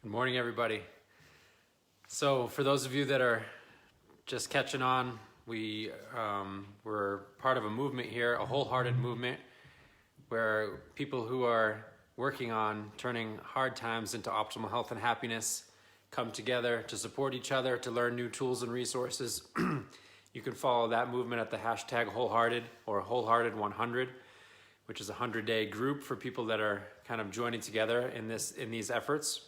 Good morning, everybody. So for those of you that are just catching on, we're part of a movement here, a wholehearted movement, where people who are working on turning hard times into optimal health and happiness come together to support each other, to learn new tools and resources. You can follow that movement at the hashtag Wholehearted or Wholehearted 100, which is a 100-day group for people that are kind of joining together in these efforts.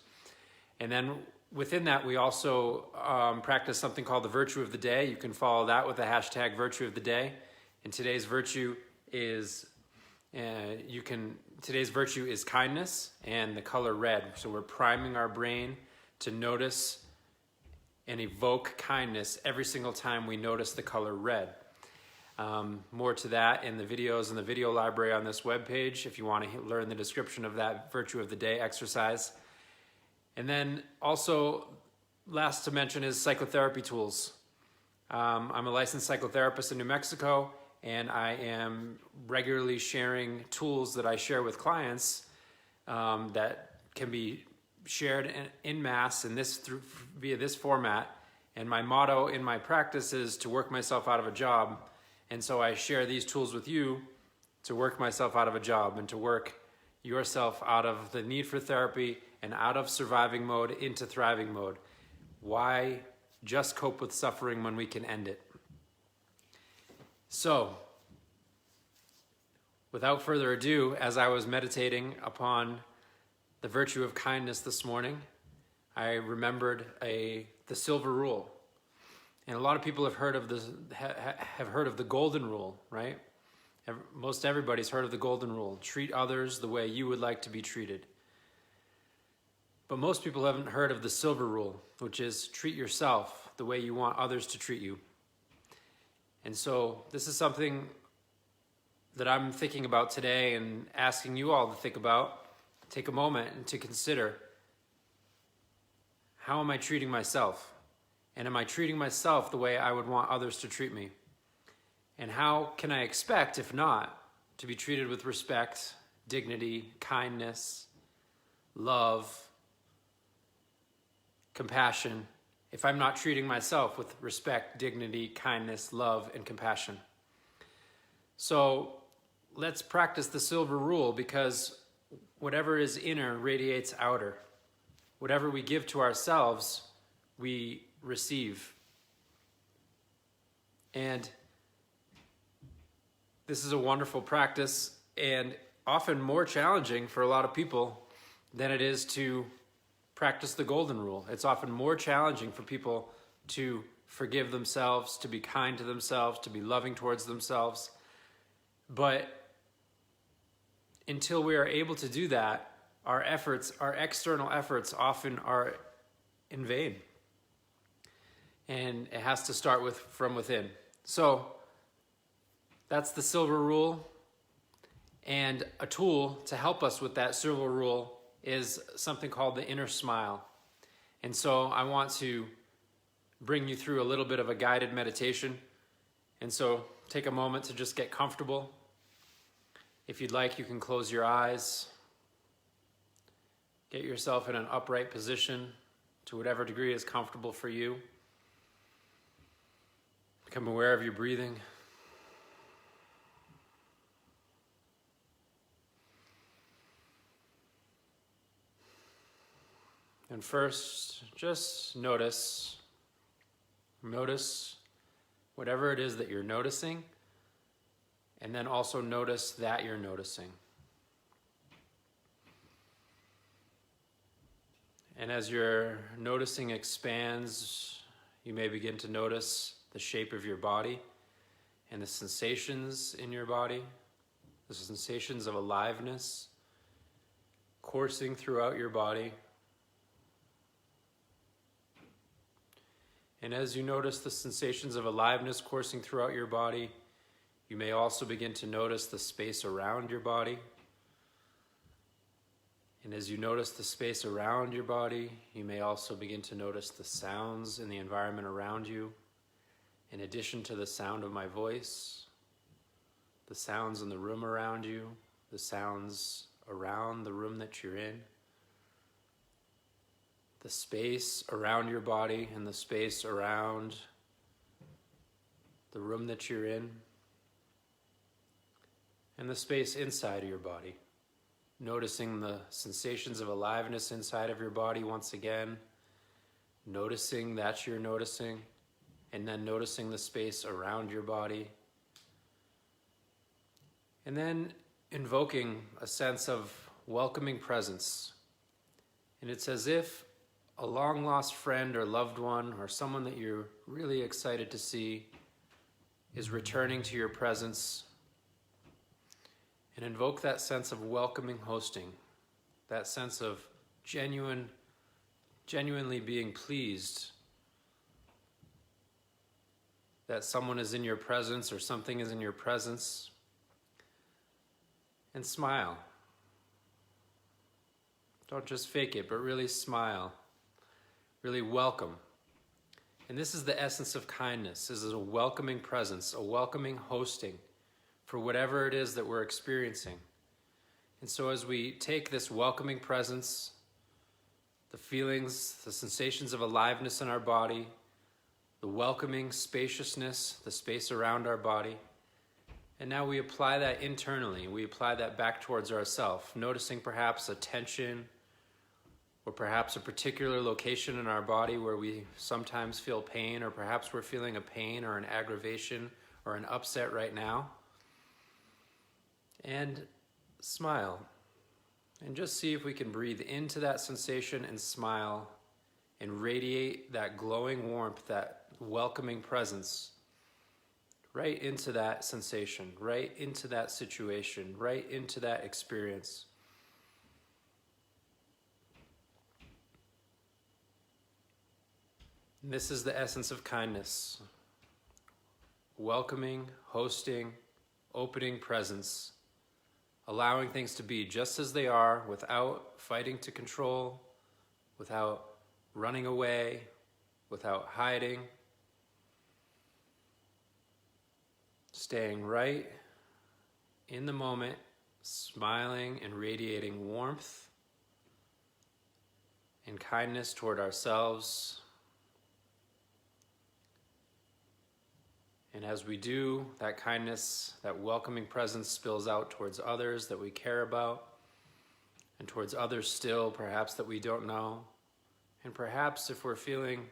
And then within that, we also practice something called the virtue of the day. You can follow that with the hashtag virtue of the day. And today's virtue is kindness and the color red. So we're priming our brain to notice and evoke kindness every single time we notice the color red. More to that in the videos in the video library on this webpage if you want to learn the description of that virtue of the day exercise. And then also, last to mention is psychotherapy tools. I'm a licensed psychotherapist in New Mexico, and I am regularly sharing tools that I share with clients that can be shared in mass via this format. And my motto in my practice is to work myself out of a job. And so I share these tools with you to work myself out of a job and to work yourself out of the need for therapy and out of surviving mode into thriving mode. Why just cope with suffering when we can end it? So, without further ado, as I was meditating upon the virtue of kindness this morning, I remembered the silver rule. And a lot of people have heard of the golden rule, right? Most everybody's heard of the golden rule. Treat others the way you would like to be treated. But most people haven't heard of the silver rule, which is treat yourself the way you want others to treat you. And so this is something that I'm thinking about today and asking you all to think about. Take a moment and to consider, how am I treating myself? And am I treating myself the way I would want others to treat me? And how can I expect, if not, to be treated with respect, dignity, kindness, love, compassion, if I'm not treating myself with respect, dignity, kindness, love, and compassion? So let's practice the silver rule, because whatever is inner radiates outer. Whatever we give to ourselves, we receive. And this is a wonderful practice, and often more challenging for a lot of people than it is to practice the golden rule. It's often more challenging for people to forgive themselves, to be kind to themselves, to be loving towards themselves. But until we are able to do that, our external efforts often are in vain. And it has to start from within. So that's the silver rule. And a tool to help us with that silver rule is something called the inner smile. And so I want to bring you through a little bit of a guided meditation. And so take a moment to just get comfortable. If you'd like, you can close your eyes. Get yourself in an upright position to whatever degree is comfortable for you. Become aware of your breathing. And first, just notice whatever it is that you're noticing, and then also notice that you're noticing. And as your noticing expands, you may begin to notice the shape of your body and the sensations in your body, the sensations of aliveness coursing throughout your body. And as you notice the sensations of aliveness coursing throughout your body, you may also begin to notice the space around your body. And as you notice the space around your body, you may also begin to notice the sounds in the environment around you, in addition to the sound of my voice, the sounds in the room around you, the sounds around the room that you're in. the space around your body and the space around the room that you're in, and the space inside of your body. Noticing the sensations of aliveness inside of your body once again, noticing that you're noticing, and then noticing the space around your body. And then invoking a sense of welcoming presence. And it's as if a long-lost friend or loved one or someone that you're really excited to see is returning to your presence. And invoke that sense of welcoming hosting, that sense of genuinely being pleased that someone is in your presence or something is in your presence. And smile. Don't just fake it, but really smile. Really welcome. And this is the essence of kindness. This is a welcoming presence, a welcoming hosting for whatever it is that we're experiencing. And so as we take this welcoming presence, the feelings, the sensations of aliveness in our body, the welcoming spaciousness, the space around our body, and now we apply that internally. We apply that back towards ourselves, noticing perhaps a tension or perhaps a particular location in our body where we sometimes feel pain, or perhaps we're feeling a pain or an aggravation or an upset right now. And smile. And just see if we can breathe into that sensation and smile and radiate that glowing warmth, that welcoming presence right into that sensation, right into that situation, right into that experience. And this is the essence of kindness. Welcoming, hosting, opening presence. Allowing things to be just as they are without fighting to control, without running away, without hiding. Staying right in the moment, smiling and radiating warmth and kindness toward ourselves. And as we do, that kindness, that welcoming presence spills out towards others that we care about, and towards others still, perhaps, that we don't know. And perhaps if we're feeling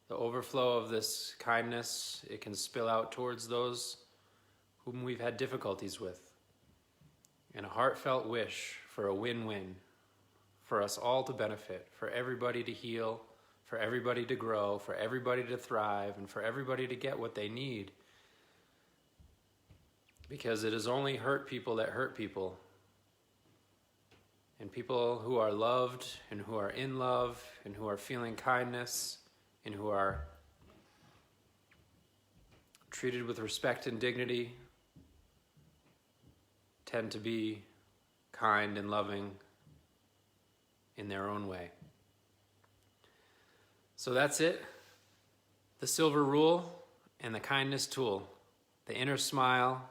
the overflow of this kindness, it can spill out towards those whom we've had difficulties with. And a heartfelt wish for a win-win, for us all to benefit, for everybody to heal, for everybody to grow, for everybody to thrive, and for everybody to get what they need. Because it is only hurt people that hurt people. And people who are loved and who are in love and who are feeling kindness and who are treated with respect and dignity tend to be kind and loving in their own way. So that's it. The silver rule and the kindness tool. The inner smile,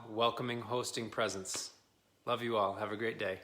welcoming, hosting presence. Love you all. Have a great day.